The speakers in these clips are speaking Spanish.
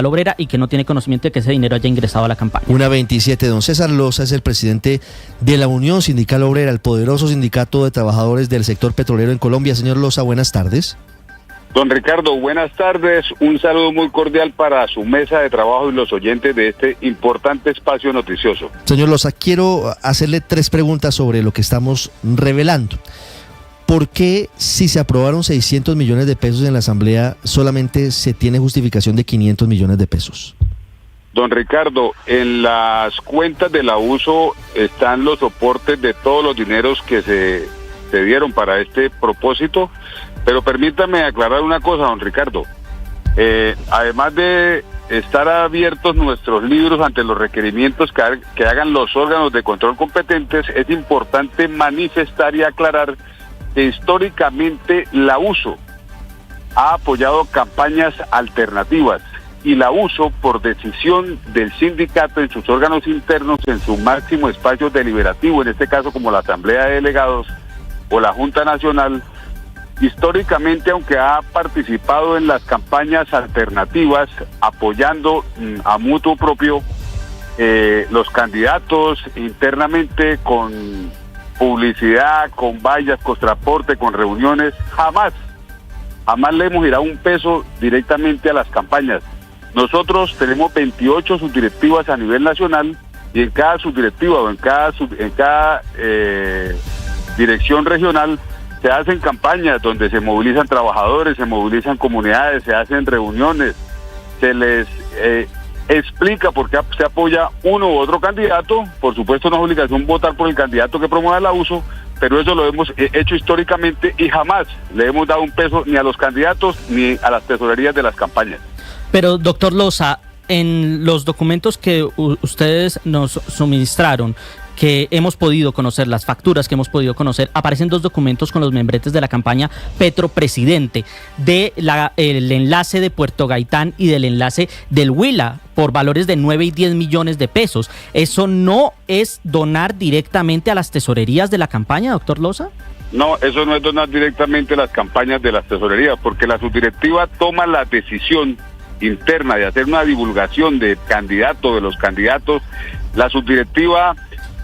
Obrera y que no tiene conocimiento de que ese dinero haya ingresado a la campaña. 1:27. Don César Loza es el presidente de la Unión Sindical Obrera, el poderoso sindicato de trabajadores del sector petrolero en Colombia. Señor Loza, buenas tardes. Don Ricardo, buenas tardes. Un saludo muy cordial para su mesa de trabajo y los oyentes de este importante espacio noticioso. Señor Loza, quiero hacerle 3 preguntas sobre lo que estamos revelando. ¿Por qué, si se aprobaron 600 millones de pesos en la Asamblea, solamente se tiene justificación de 500 millones de pesos? Don Ricardo, en las cuentas de la USO están los soportes de todos los dineros que se dieron para este propósito, pero permítame aclarar una cosa, don Ricardo. Además de estar abiertos nuestros libros ante los requerimientos que hagan los órganos de control competentes, es importante manifestar y aclarar que históricamente la USO ha apoyado campañas alternativas y la USO, por decisión del sindicato en sus órganos internos, en su máximo espacio deliberativo, en este caso como la Asamblea de Delegados o la Junta Nacional, históricamente, aunque ha participado en las campañas alternativas apoyando a mutuo propio los candidatos internamente con publicidad, con vallas, con transporte, con reuniones, jamás le hemos girado un peso directamente a las campañas. Nosotros tenemos 28 subdirectivas a nivel nacional y en cada subdirectiva o en cada dirección regional se hacen campañas donde se movilizan trabajadores, se movilizan comunidades, se hacen reuniones, se les explica por qué se apoya uno u otro candidato. Por supuesto no es obligación votar por el candidato que promueva la USO, pero eso lo hemos hecho históricamente y jamás le hemos dado un peso ni a los candidatos ni a las tesorerías de las campañas. Pero, doctor Loza, en los documentos que ustedes nos suministraron, que hemos podido conocer, las facturas que hemos podido conocer, aparecen 2 documentos con los membretes de la campaña Petro Presidente, el enlace de Puerto Gaitán y del enlace del Huila, por valores de 9 y 10 millones de pesos. ¿Eso no es donar directamente a las tesorerías de la campaña, doctor Loza? No, eso no es donar directamente a las campañas de las tesorerías, porque la subdirectiva toma la decisión interna de hacer una divulgación de candidatos, de los candidatos. La subdirectiva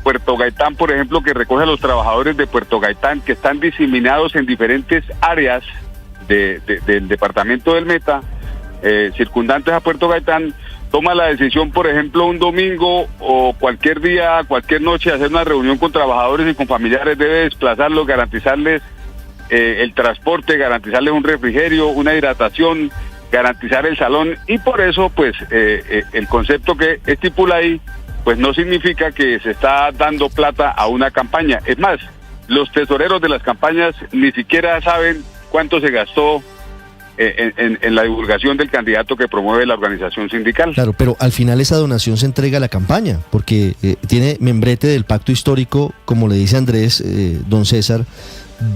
Puerto Gaitán, por ejemplo, que recoge a los trabajadores de Puerto Gaitán que están diseminados en diferentes áreas del departamento del Meta, circundantes a Puerto Gaitán, toma la decisión, por ejemplo, un domingo o cualquier día, cualquier noche, hacer una reunión con trabajadores y con familiares, debe desplazarlos, garantizarles el transporte, garantizarles un refrigerio, una hidratación, garantizar el salón, y por eso, pues, el concepto que estipula ahí, pues no significa que se está dando plata a una campaña. Es más, los tesoreros de las campañas ni siquiera saben cuánto se gastó en la divulgación del candidato que promueve la organización sindical. Claro, pero al final esa donación se entrega a la campaña, porque tiene membrete del pacto histórico, como le dice Andrés, don César,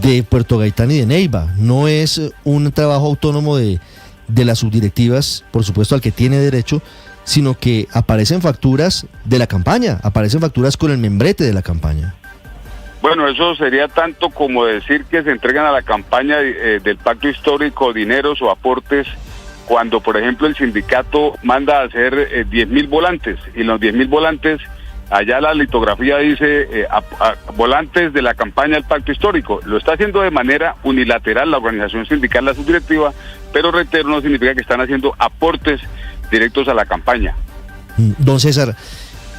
de Puerto Gaitán y de Neiva. No es un trabajo autónomo de las subdirectivas, por supuesto, al que tiene derecho, sino que aparecen facturas de la campaña, aparecen facturas con el membrete de la campaña. Bueno, eso sería tanto como decir que se entregan a la campaña del pacto histórico dineros o aportes cuando, por ejemplo, el sindicato manda a hacer 10,000 volantes, y los 10,000 volantes, allá la litografía dice volantes de la campaña del pacto histórico. Lo está haciendo de manera unilateral la organización sindical, la subdirectiva, pero reitero, no significa que están haciendo aportes directos a la campaña. Don César,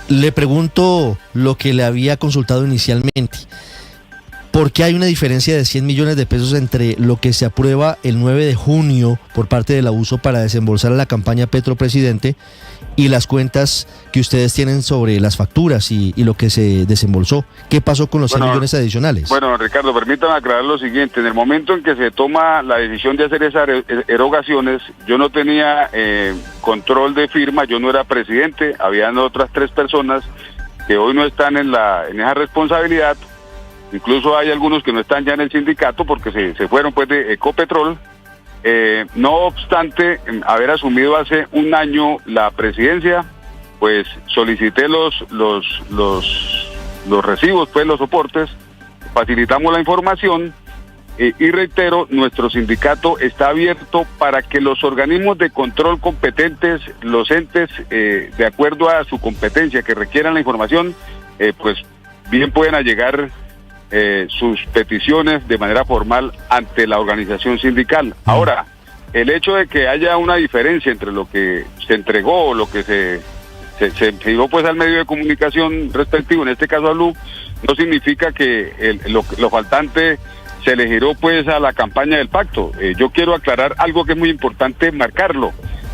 le pregunto lo que le había consultado inicialmente. ¿Por qué hay una diferencia de 100 millones de pesos entre lo que se aprueba el 9 de junio por parte de la USO para desembolsar a la campaña Petro Presidente y las cuentas que ustedes tienen sobre las facturas y lo que se desembolsó? ¿Qué pasó con los 100 millones adicionales? Bueno, Ricardo, permítame aclarar lo siguiente. En el momento en que se toma la decisión de hacer esas erogaciones, yo no tenía control de firma, yo no era presidente, habían otras 3 personas que hoy no están en esa responsabilidad. Incluso hay algunos que no están ya en el sindicato porque se fueron pues de Ecopetrol. No obstante, haber asumido hace un año la presidencia, pues solicité los recibos, pues los soportes, facilitamos la información, Y reitero, nuestro sindicato está abierto para que los organismos de control competentes, los entes, de acuerdo a su competencia que requieran la información, pues bien pueden allegar sus peticiones de manera formal ante la organización sindical. Ahora, el hecho de que haya una diferencia entre lo que se entregó o lo que se dio pues al medio de comunicación respectivo, en este caso a Blue, no significa que lo faltante se le giró pues a la campaña del pacto. Yo quiero aclarar algo que es muy importante marcarlo.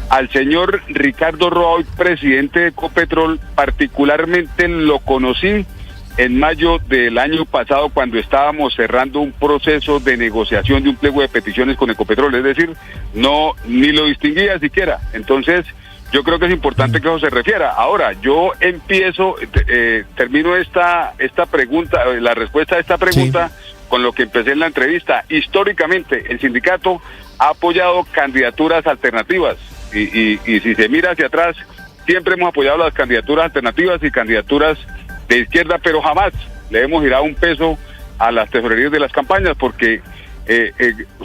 Al señor Ricardo Roa, hoy presidente de Ecopetrol, particularmente lo conocí en mayo del año pasado cuando estábamos cerrando un proceso de negociación de un pliego de peticiones con Ecopetrol, es decir, ni lo distinguía siquiera. Entonces, yo creo que es importante que eso se refiera. Ahora, yo termino esta pregunta, la respuesta a esta pregunta, sí, con lo que empecé en la entrevista. Históricamente, el sindicato ha apoyado candidaturas alternativas y si se mira hacia atrás, siempre hemos apoyado las candidaturas alternativas y candidaturas de izquierda, pero jamás le hemos girado un peso a las tesorerías de las campañas, porque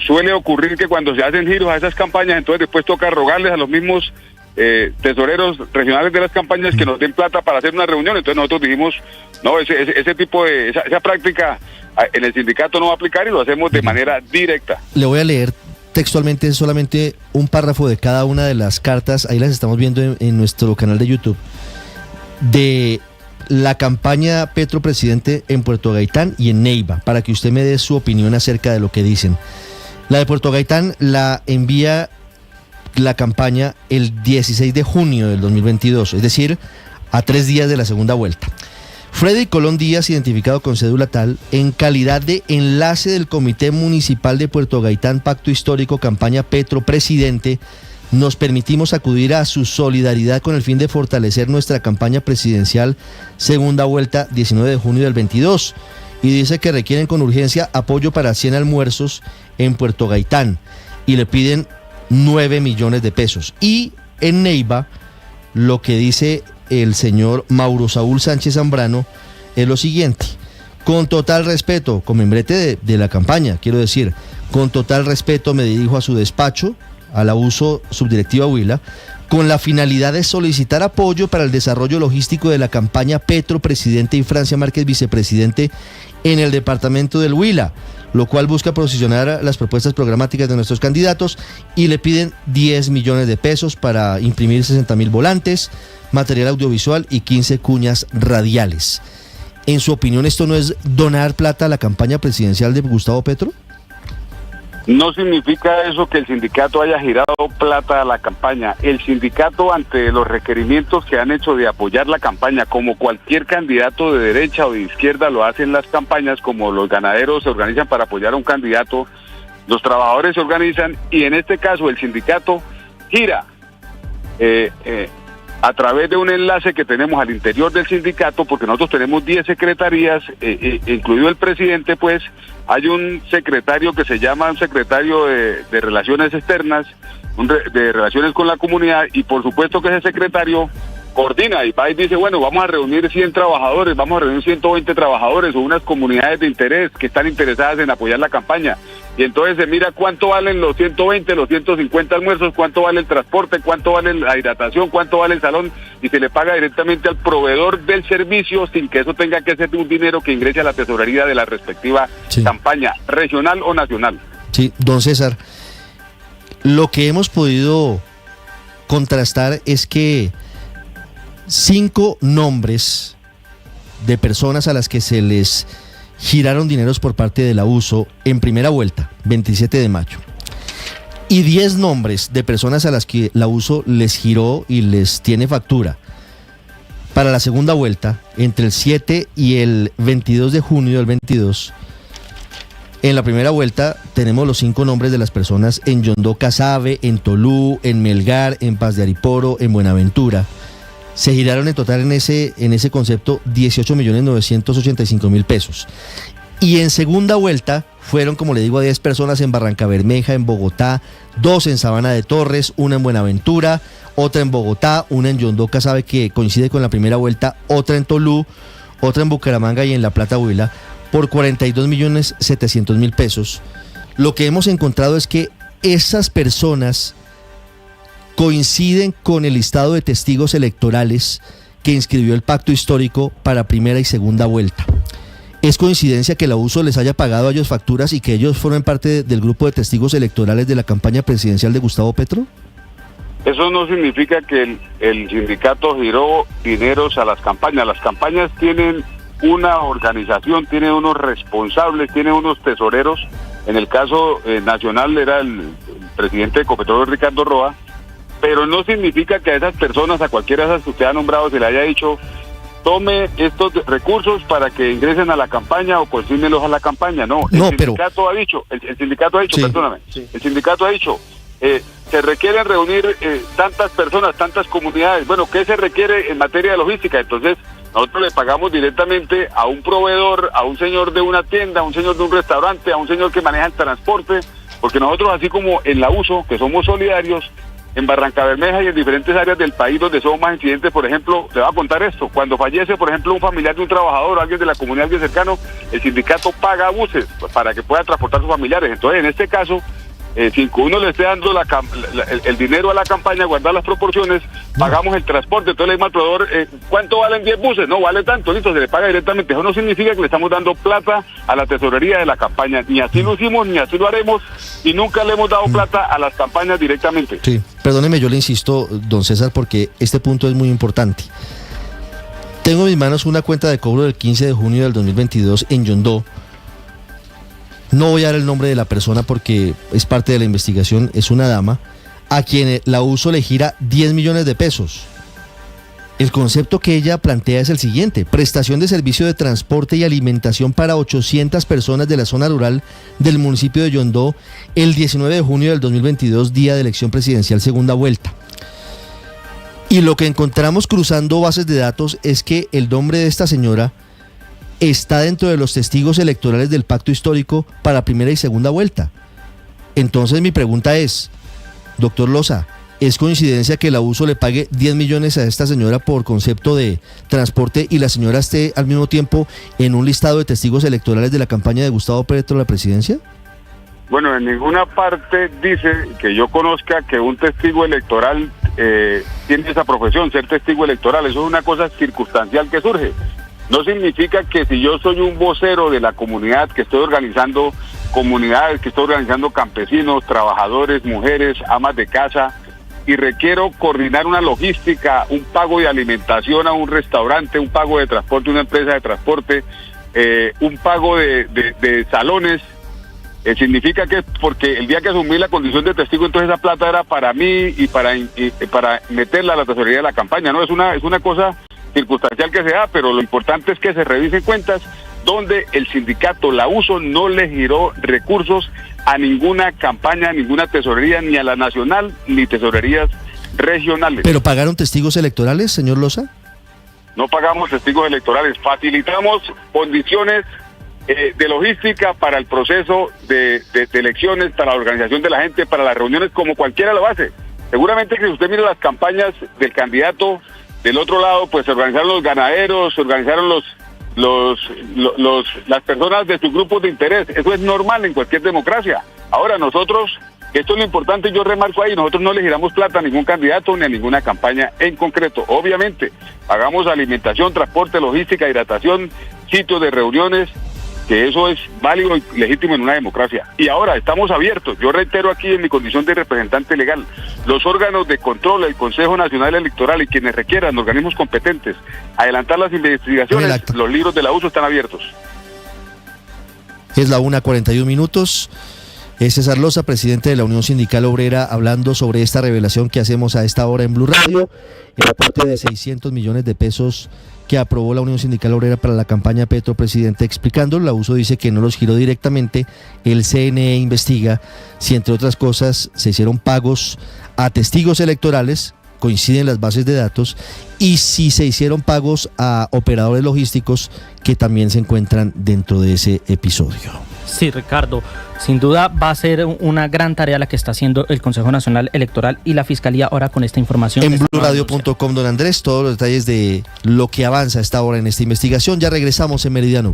suele ocurrir que cuando se hacen giros a esas campañas, entonces después toca rogarles a los mismos tesoreros regionales de las campañas que nos den plata para hacer una reunión. Entonces nosotros dijimos, no, ese tipo de, esa práctica en el sindicato no va a aplicar y lo hacemos de manera directa. Le voy a leer textualmente solamente un párrafo de cada una de las cartas, ahí las estamos viendo en nuestro canal de YouTube, de la campaña Petro Presidente en Puerto Gaitán y en Neiva, para que usted me dé su opinión acerca de lo que dicen. La de Puerto Gaitán la envía la campaña el 16 de junio del 2022, es decir, a 3 días de la segunda vuelta. Freddy Colón Díaz, identificado con cédula tal, en calidad de enlace del Comité Municipal de Puerto Gaitán, Pacto Histórico, campaña Petro Presidente, nos permitimos acudir a su solidaridad con el fin de fortalecer nuestra campaña presidencial segunda vuelta 19 de junio del 22, y dice que requieren con urgencia apoyo para 100 almuerzos en Puerto Gaitán y le piden 9 millones de pesos. Y en Neiva, lo que dice el señor Mauro Saúl Sánchez Zambrano es lo siguiente: con total respeto, con membrete de la campaña, quiero decir, con total respeto me dirijo a su despacho, a la uso subdirectiva Huila, con la finalidad de solicitar apoyo para el desarrollo logístico de la campaña Petro Presidente y Francia Márquez Vicepresidente en el departamento del Huila, lo cual busca posicionar las propuestas programáticas de nuestros candidatos, y le piden 10 millones de pesos para imprimir 60.000 volantes, material audiovisual y 15 cuñas radiales. En su opinión, ¿esto no es donar plata a la campaña presidencial de Gustavo Petro? No significa eso que el sindicato haya girado plata a la campaña. El sindicato, ante los requerimientos que han hecho de apoyar la campaña, como cualquier candidato de derecha o de izquierda lo hacen las campañas, como los ganaderos se organizan para apoyar a un candidato, los trabajadores se organizan, y en este caso el sindicato gira a través de un enlace que tenemos al interior del sindicato, porque nosotros tenemos 10 secretarías, incluido el presidente, pues hay un secretario que se llama un secretario de Relaciones Externas, de Relaciones con la Comunidad, y por supuesto que ese secretario coordina y va y dice, bueno, vamos a reunir 100 trabajadores, vamos a reunir 120 trabajadores o unas comunidades de interés que están interesadas en apoyar la campaña. Y entonces se mira cuánto valen los 120, los 150 almuerzos, cuánto vale el transporte, cuánto vale la hidratación, cuánto vale el salón, y se le paga directamente al proveedor del servicio sin que eso tenga que ser un dinero que ingrese a la tesorería de la respectiva campaña, regional o nacional. Sí, don César, lo que hemos podido contrastar es que 5 nombres de personas a las que se les giraron dineros por parte de la USO en primera vuelta, 27 de mayo, y 10 nombres de personas a las que la USO les giró y les tiene factura para la segunda vuelta, entre el 7 y el 22 de junio del 22. En la primera vuelta tenemos los 5 nombres de las personas en Yondó Casabe, en Tolú, en Melgar, en Paz de Ariporo, en Buenaventura. Se giraron en total en ese concepto 18.985.000 pesos. Y en segunda vuelta fueron, como le digo, a 10 personas en Barranca Bermeja, en Bogotá, 2 en Sabana de Torres, una en Buenaventura, otra en Bogotá, una en Yondó Casabe, que coincide con la primera vuelta, otra en Tolú, otra en Bucaramanga y en La Plata, Huila, por 42.700.000 pesos. lo que hemos encontrado es que esas personas coinciden con el listado de testigos electorales que inscribió el pacto histórico para primera y segunda vuelta. ¿Es coincidencia que la USO les haya pagado a ellos facturas y que ellos formen parte del grupo de testigos electorales de la campaña presidencial de Gustavo Petro? Eso no significa que el sindicato giró dineros a las campañas. Las campañas tienen una organización, tienen unos responsables, tienen unos tesoreros. En el caso nacional era el presidente de Ecopetrol, Ricardo Roa, pero no significa que a esas personas, a cualquiera de esas que usted ha nombrado, se le haya dicho: tome estos recursos para que ingresen a la campaña o consígnenlos a la campaña. No, el sindicato ha dicho, el sindicato ha dicho, sí, perdóname, sí. El sindicato ha dicho, se requieren reunir tantas personas, tantas comunidades. Bueno, ¿qué se requiere en materia de logística? Entonces, nosotros le pagamos directamente a un proveedor, a un señor de una tienda, a un señor de un restaurante, a un señor que maneja el transporte, porque nosotros, así como en la USO, que somos solidarios, en Barrancabermeja y en diferentes áreas del país donde son más incidentes, por ejemplo, le voy a contar esto: cuando fallece, por ejemplo, un familiar de un trabajador o alguien de la comunidad, alguien cercano, el sindicato paga buses para que pueda transportar a sus familiares. Entonces, en este caso, sin que uno le esté dando el dinero a la campaña, guardar las proporciones, pagamos el transporte. Entonces le dice al proveedor: ¿cuánto valen 10 buses? No vale tanto, listo, se le paga directamente. Eso no significa que le estamos dando plata a la tesorería de la campaña, ni así lo hicimos, ni así lo haremos, y nunca le hemos dado plata a las campañas directamente. Sí, perdóneme, yo le insisto, don César, porque este punto es muy importante. Tengo en mis manos una cuenta de cobro del 15 de junio del 2022 en Yondó. No voy a dar el nombre de la persona porque es parte de la investigación, es una dama, a quien la USO le gira 10 millones de pesos. El concepto que ella plantea es el siguiente: prestación de servicio de transporte y alimentación para 800 personas de la zona rural del municipio de Yondó el 19 de junio del 2022, día de elección presidencial segunda vuelta. Y lo que encontramos cruzando bases de datos es que el nombre de esta señora está dentro de los testigos electorales del pacto histórico para primera y segunda vuelta. Entonces mi pregunta es, doctor Loza, ¿es coincidencia que la USO le pague 10 millones a esta señora por concepto de transporte y la señora esté al mismo tiempo en un listado de testigos electorales de la campaña de Gustavo Petro a la presidencia? Bueno, en ninguna parte dice que yo conozca que un testigo electoral tiene esa profesión, ser testigo electoral. Eso es una cosa circunstancial que surge. No significa que si yo soy un vocero de la comunidad, que estoy organizando comunidades, que estoy organizando campesinos, trabajadores, mujeres, amas de casa, y requiero coordinar una logística, un pago de alimentación a un restaurante, un pago de transporte a una empresa de transporte, un pago de salones, significa que porque el día que asumí la condición de testigo, entonces esa plata era para mí y para meterla a la tesorería de la campaña. No, es una cosa circunstancial que se da, pero lo importante es que se revisen cuentas donde el sindicato, la USO, no le giró recursos a ninguna campaña, a ninguna tesorería, ni a la nacional, ni tesorerías regionales. ¿Pero pagaron testigos electorales, señor Loza? No pagamos testigos electorales, facilitamos condiciones de logística para el proceso de elecciones, para la organización de la gente, para las reuniones, como cualquiera lo hace. Seguramente que si usted mira las campañas del candidato del otro lado, pues se organizaron los ganaderos, se organizaron las personas de sus grupos de interés. Eso es normal en cualquier democracia. Ahora nosotros, esto es lo importante, yo remarco ahí, nosotros no le giramos plata a ningún candidato ni a ninguna campaña en concreto. Obviamente, pagamos alimentación, transporte, logística, hidratación, sitios de reuniones, que eso es válido y legítimo en una democracia. Y ahora estamos abiertos, yo reitero aquí en mi condición de representante legal, los órganos de control, el Consejo Nacional Electoral y quienes requieran, organismos competentes, adelantar las investigaciones, los libros de la USO están abiertos. Es la 1:41. Es César Loza, presidente de la Unión Sindical Obrera, hablando sobre esta revelación que hacemos a esta hora en Blue Radio, el aporte de 600 millones de pesos que aprobó la Unión Sindical Obrera para la campaña Petro Presidente. Explicándolo, la USO dice que no los giró directamente. El CNE investiga si, entre otras cosas, se hicieron pagos a testigos electorales, coinciden las bases de datos, y si se hicieron pagos a operadores logísticos que también se encuentran dentro de ese episodio. Sí, Ricardo, sin duda va a ser una gran tarea la que está haciendo el Consejo Nacional Electoral y la Fiscalía ahora con esta información. En BluRadio.com, don Andrés, todos los detalles de lo que avanza a esta hora en esta investigación. Ya regresamos en Meridiano.